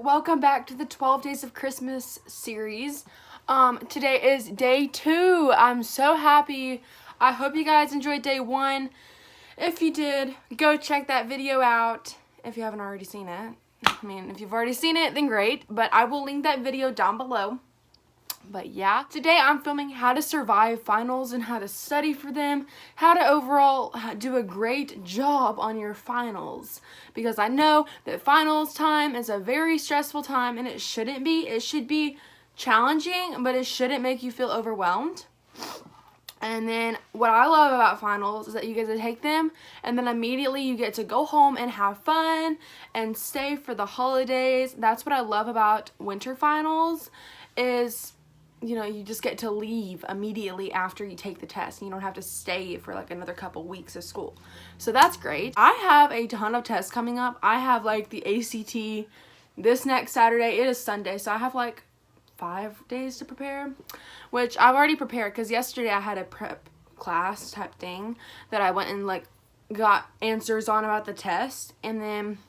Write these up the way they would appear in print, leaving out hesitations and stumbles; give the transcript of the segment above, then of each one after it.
Welcome back to the 12 Days of Christmas series. Today is day 2. I'm so happy. I hope you guys enjoyed day 1. If you did, go check that video out if you haven't already seen it. I mean, if you've already seen it, then great, but I will link that video down below. But yeah, today I'm filming how to survive finals and how to study for them, how to overall do a great job on your finals. Because I know that finals time is a very stressful time, and it shouldn't be. It should be challenging, but it shouldn't make you feel overwhelmed. And then what I love about finals is that you get to take them and then immediately you get to go home and have fun and stay for the holidays. That's what I love about winter finals is, you know, you just get to leave immediately after you take the test. And you don't have to stay for like another couple weeks of school. So that's great. I have a ton of tests coming up. I have like the ACT this next Saturday. It is Sunday, so I have like 5 days to prepare, which I've already prepared because yesterday I had a prep class type thing that I went and like got answers on about the test, and then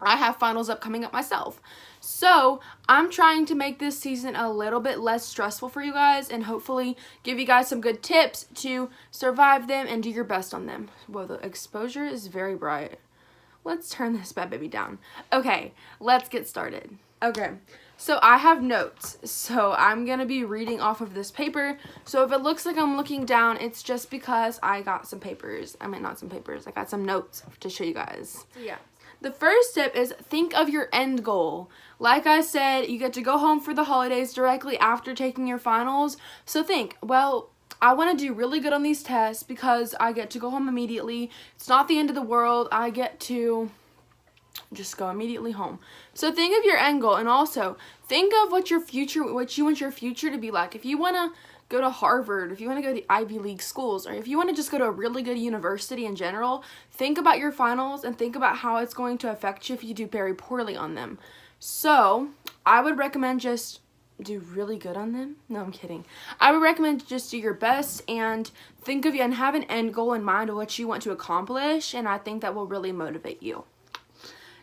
I have finals coming up myself. So I'm trying to make this season a little bit less stressful for you guys and hopefully give you guys some good tips to survive them and do your best on them. Whoa, the exposure is very bright. Let's turn this bad baby down. Okay, let's get started. Okay, so I have notes. So I'm going to be reading off of this paper. So if it looks like I'm looking down, it's just because I got some papers. I mean, not some papers. I got some notes to show you guys. So yeah. The first tip is think of your end goal. Like I said, you get to go home for the holidays directly after taking your finals. So think, well, I want to do really good on these tests because I get to go home immediately. It's not the end of the world. I get to just go immediately home. So think of your end goal, and also think of what you want your future to be like. If you want to go to Harvard, if you want to go to the Ivy League schools, or if you want to just go to a really good university in general, think about your finals and think about how it's going to affect you if you do very poorly on them. So I would recommend just do really good on them. No, I'm kidding. I would recommend just do your best and think of you and have an end goal in mind of what you want to accomplish, and I think that will really motivate you.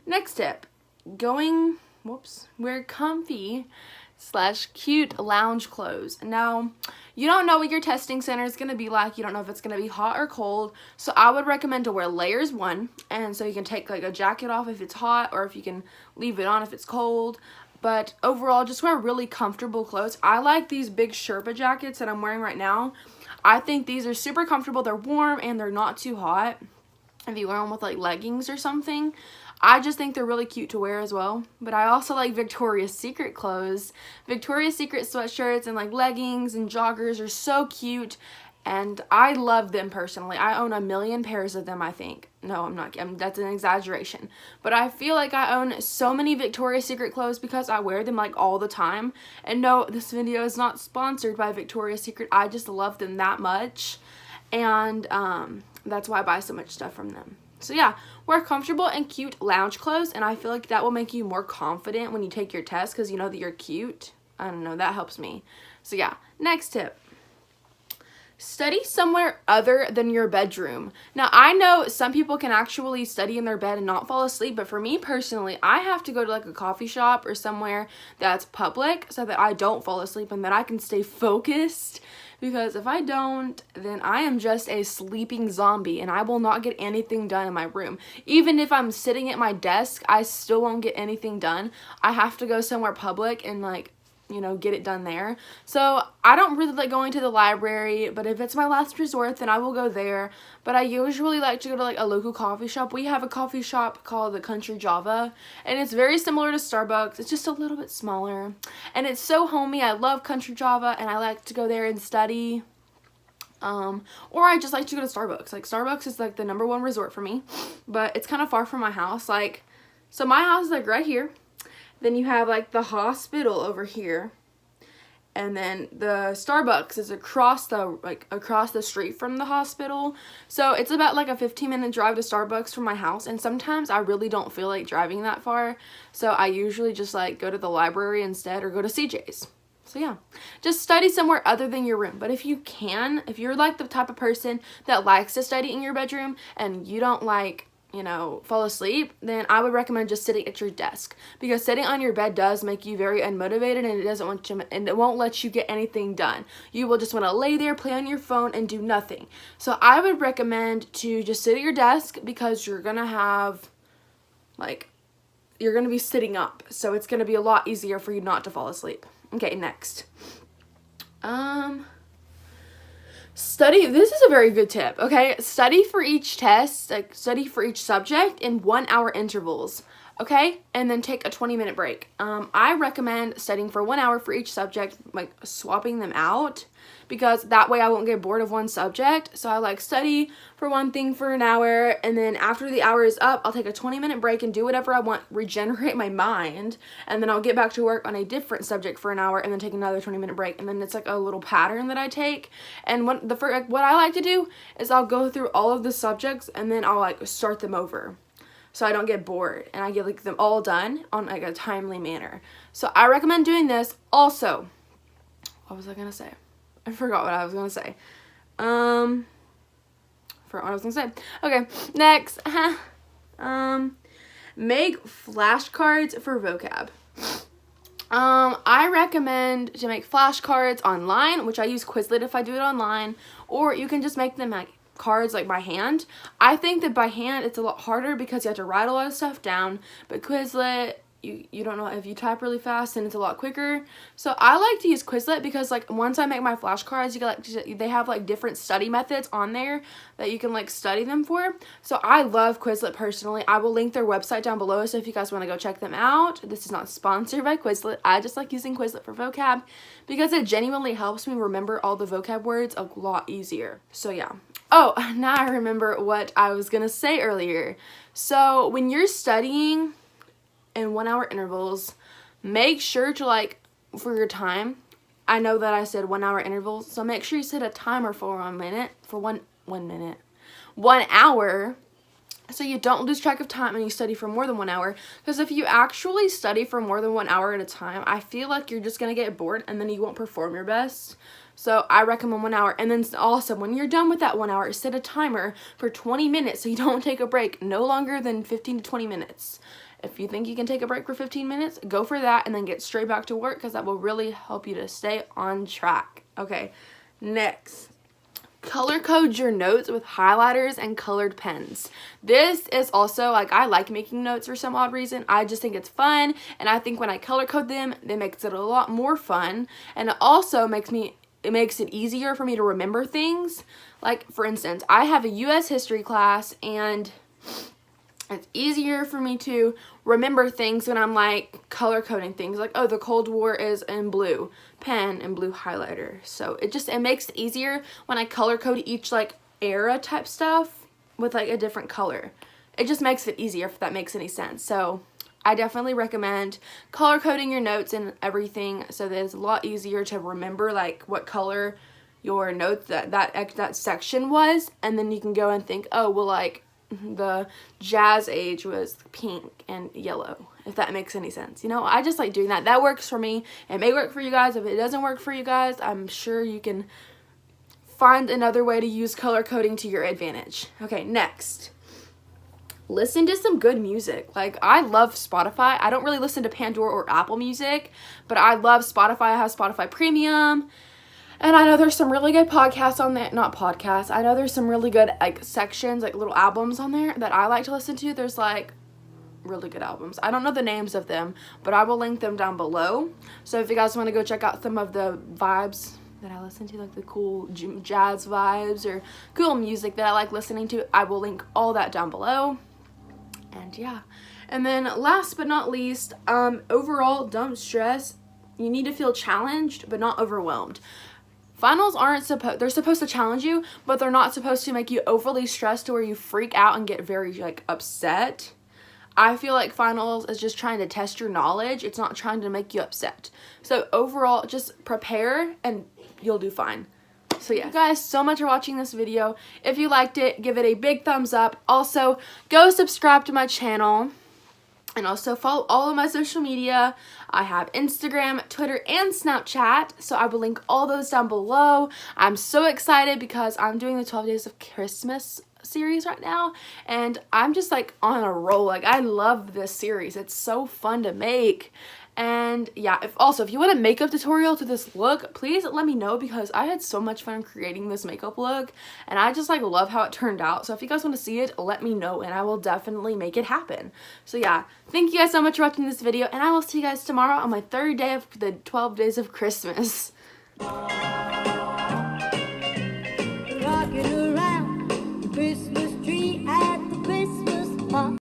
Next tip, wear comfy / cute lounge clothes. Now, you don't know what your testing center is going to be like. You don't know if it's going to be hot or cold. So I would recommend to wear layers 1. And so you can take like a jacket off if it's hot, or if you can leave it on if it's cold. But overall, just wear really comfortable clothes. I like these big Sherpa jackets that I'm wearing right now. I think these are super comfortable. They're warm and they're not too hot. If you wear them with like leggings or something, I just think they're really cute to wear as well. But I also like Victoria's Secret clothes. Victoria's Secret sweatshirts and like leggings and joggers are so cute, and I love them personally. I own 1 million pairs of them, I think. No, I'm not. That's an exaggeration. But I feel like I own so many Victoria's Secret clothes because I wear them like all the time. And no, this video is not sponsored by Victoria's Secret. I just love them that much. And that's why I buy so much stuff from them. So yeah, wear comfortable and cute lounge clothes, and I feel like that will make you more confident when you take your test because you know that you're cute. I don't know, that helps me. So yeah, next tip. Study somewhere other than your bedroom. Now, I know some people can actually study in their bed and not fall asleep, but for me personally, I have to go to like a coffee shop or somewhere that's public so that I don't fall asleep and that I can stay focused. Because if I don't, then I am just a sleeping zombie and I will not get anything done in my room. Even if I'm sitting at my desk, I still won't get anything done. I have to go somewhere public and like, you know, get it done there. So I don't really like going to the library, but if it's my last resort, then I will go there. But I usually like to go to like a local coffee shop. We have a coffee shop called the Country Java, and it's very similar to Starbucks. It's just a little bit smaller, and it's so homey. I love Country Java, and I like to go there and study. Or I just like to go to Starbucks. Like Starbucks is like the #1 resort for me, but it's kind of far from my house. Like, so my house is like right here. Then you have like the hospital over here, and then the Starbucks is across the street from the hospital. So it's about like a 15-minute drive to Starbucks from my house, and sometimes I really don't feel like driving that far. So I usually just like go to the library instead or go to CJ's. So yeah, just study somewhere other than your room. But if you can, if you're like the type of person that likes to study in your bedroom and you don't like you know, fall asleep, then I would recommend just sitting at your desk, because sitting on your bed does make you very unmotivated, and it won't let you get anything done. You will just want to lay there, play on your phone, and do nothing. So I would recommend to just sit at your desk, because you're gonna have, like, you're gonna be sitting up, so it's gonna be a lot easier for you not to fall asleep. Okay, next. Study, this is a very good tip, okay? Study for each test, like study for each subject in 1 hour intervals, okay? And then take a 20-minute break. I recommend studying for 1 hour for each subject, like swapping them out, because that way I won't get bored of one subject. So I like study for one thing for an hour, and then after the hour is up, I'll take a 20-minute break and do whatever I want, regenerate my mind, and then I'll get back to work on a different subject for an hour, and then take another 20-minute break. And then it's like a little pattern that I take. And what I like to do is I'll go through all of the subjects, and then I'll like start them over, so I don't get bored, and I get like them all done on like a timely manner. So I recommend doing this. Also, what was I gonna say? I forgot what I was gonna say. Forgot what I was gonna say. Okay, next. Make flashcards for vocab. I recommend to make flashcards online, which I use Quizlet if I do it online, or you can just make them like cards like by hand. I think that by hand it's a lot harder because you have to write a lot of stuff down, but Quizlet, you don't know, if you type really fast and it's a lot quicker. So I like to use Quizlet because like once I make my flashcards, you can like, they have like different study methods on there that you can like study them for. So I love Quizlet personally. I will link their website down below, so if you guys want to go check them out. This is not sponsored by Quizlet. I just like using Quizlet for vocab because it genuinely helps me remember all the vocab words a lot easier. So yeah. Oh, now I remember what I was gonna say earlier. So when you're studying in 1 hour intervals, make sure to like, for your time, I know that I said 1 hour intervals, so make sure you set a timer for 1 minute, for one minute, 1 hour, so you don't lose track of time and you study for more than 1 hour. Because if you actually study for more than 1 hour at a time, I feel like you're just gonna get bored and then you won't perform your best. So I recommend 1 hour. And then also when you're done with that 1 hour, set a timer for 20 minutes so you don't take a break, no longer than 15 to 20 minutes. If you think you can take a break for 15 minutes, go for that and then get straight back to work, because that will really help you to stay on track. Okay, next. Color code your notes with highlighters and colored pens. This is also, like, I like making notes for some odd reason. I just think it's fun, and I think when I color code them, it makes it a lot more fun, and it also makes it easier for me to remember things. Like, for instance, I have a U.S. history class, and it's easier for me to remember things when I'm like color coding things, like, oh, the Cold War is in blue pen and blue highlighter. So it makes it easier when I color code each like era type stuff with like a different color. It just makes it easier, if that makes any sense. So I definitely recommend color coding your notes and everything, so that it's a lot easier to remember like what color your notes that section was, and then you can go and think, oh, well, like the jazz age was pink and yellow, if that makes any sense. You know, I just like doing that. That works for me. It may work for you guys. If it doesn't work for you guys, I'm sure you can find another way to use color coding to your advantage. Okay, next. Listen to some good music. Like, I love Spotify. I don't really listen to Pandora or Apple Music, but I love Spotify. I have Spotify Premium. And I know there's some really good podcasts on there. Not podcasts. I know there's some really good like sections, like little albums on there that I like to listen to. There's like really good albums. I don't know the names of them, but I will link them down below. So if you guys want to go check out some of the vibes that I listen to, like the cool jazz vibes or cool music that I like listening to, I will link all that down below. And yeah. And then last but not least, overall, don't stress. You need to feel challenged, but not overwhelmed. Finals they're supposed to challenge you, but they're not supposed to make you overly stressed to where you freak out and get very like upset. I feel like finals is just trying to test your knowledge. It's not trying to make you upset. So overall, just prepare and you'll do fine. So yeah, thank you guys so much for watching this video. If you liked it, give it a big thumbs up. Also, go subscribe to my channel. And also follow all of my social media. I have Instagram, Twitter, and Snapchat, so I will link all those down below. I'm so excited because I'm doing the 12 Days of Christmas series right now, and I'm just like on a roll. Like, I love this series. It's so fun to make. And yeah, if you want a makeup tutorial to this look, please let me know, because I had so much fun creating this makeup look and I just like love how it turned out. So if you guys want to see it, let me know and I will definitely make it happen. So yeah, thank you guys so much for watching this video, and I will see you guys tomorrow on my third day of the 12 days of Christmas.